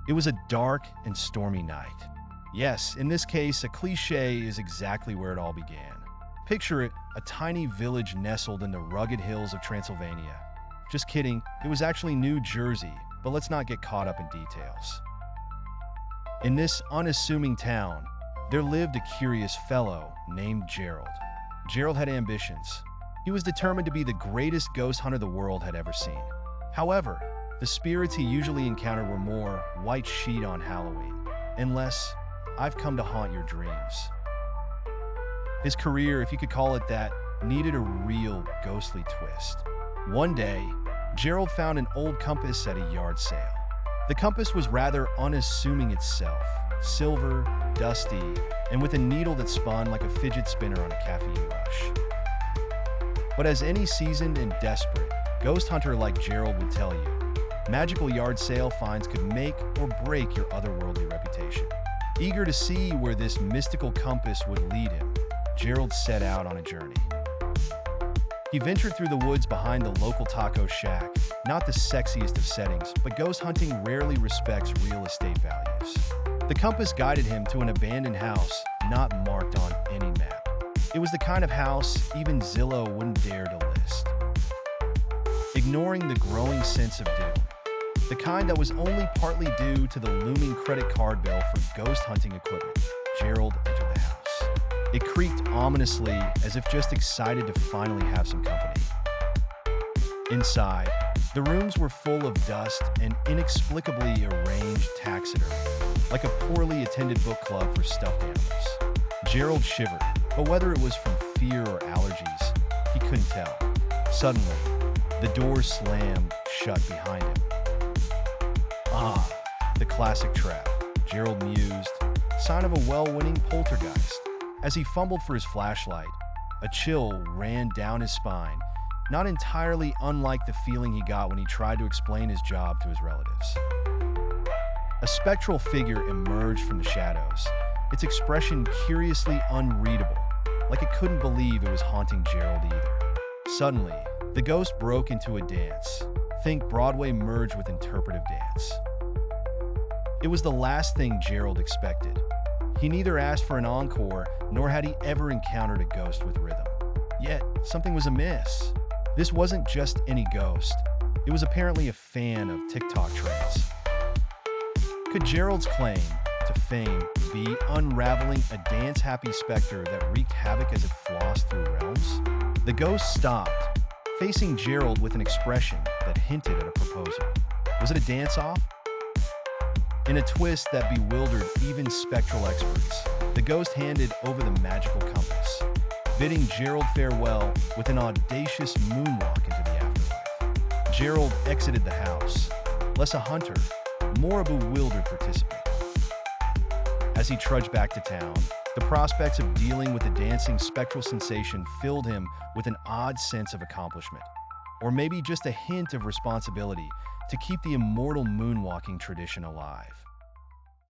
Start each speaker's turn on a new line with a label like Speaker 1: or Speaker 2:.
Speaker 1: It was a dark and stormy night. Yes, in this case, a cliché is exactly where it all began. Picture it, a tiny village nestled in the rugged hills of Transylvania. Just kidding, it was actually New Jersey, but let's not get caught up in details. In this unassuming town, there lived a curious fellow named Gerald. Gerald had ambitions. He was determined to be the greatest ghost hunter the world had ever seen. However, the spirits he usually encountered were more white sheet on Halloween, and less, I've come to haunt your dreams. His career, if you could call it that, needed a real ghostly twist. One day, Gerald found an old compass at a yard sale. The compass was rather unassuming itself, silver, dusty, and with a needle that spun like a fidget spinner on a caffeine rush. But as any seasoned and desperate ghost hunter like Gerald would tell you, magical yard sale finds could make or break your otherworldly reputation. Eager to see where this mystical compass would lead him, Gerald set out on a journey. He ventured through the woods behind the local taco shack, not the sexiest of settings, but ghost hunting rarely respects real estate values. The compass guided him to an abandoned house, not marked on any map. It was the kind of house even Zillow wouldn't dare to list. Ignoring the growing sense of doom, the kind that was only partly due to the looming credit card bill for ghost hunting equipment, Gerald entered the house. It creaked ominously, as if just excited to finally have some company. Inside, the rooms were full of dust and inexplicably arranged taxidermy, like a poorly attended book club for stuffed animals. Gerald shivered, but whether it was from fear or allergies, he couldn't tell. Suddenly, the door slammed shut behind him. Ah, the classic trap, Gerald mused, sign of a well-winning poltergeist. As he fumbled for his flashlight, a chill ran down his spine, not entirely unlike the feeling he got when he tried to explain his job to his relatives. A spectral figure emerged from the shadows, its expression curiously unreadable, like it couldn't believe it was haunting Gerald either. Suddenly, the ghost broke into a dance. Think Broadway merged with interpretive dance. It was the last thing Gerald expected. He neither asked for an encore, nor had he ever encountered a ghost with rhythm. Yet, something was amiss. This wasn't just any ghost. It was apparently a fan of TikTok trends. Could Gerald's claim to fame be unraveling a dance-happy specter that wreaked havoc as it flossed through realms? The ghost stopped, facing Gerald with an expression that hinted at a proposal. Was it a dance-off? In a twist that bewildered even spectral experts, the ghost handed over the magical compass, bidding Gerald farewell with an audacious moonwalk into the afterlife. Gerald exited the house, less a hunter, more a bewildered participant. As he trudged back to town, the prospects of dealing with the dancing spectral sensation filled him with an odd sense of accomplishment, or maybe just a hint of responsibility to keep the immortal moonwalking tradition alive.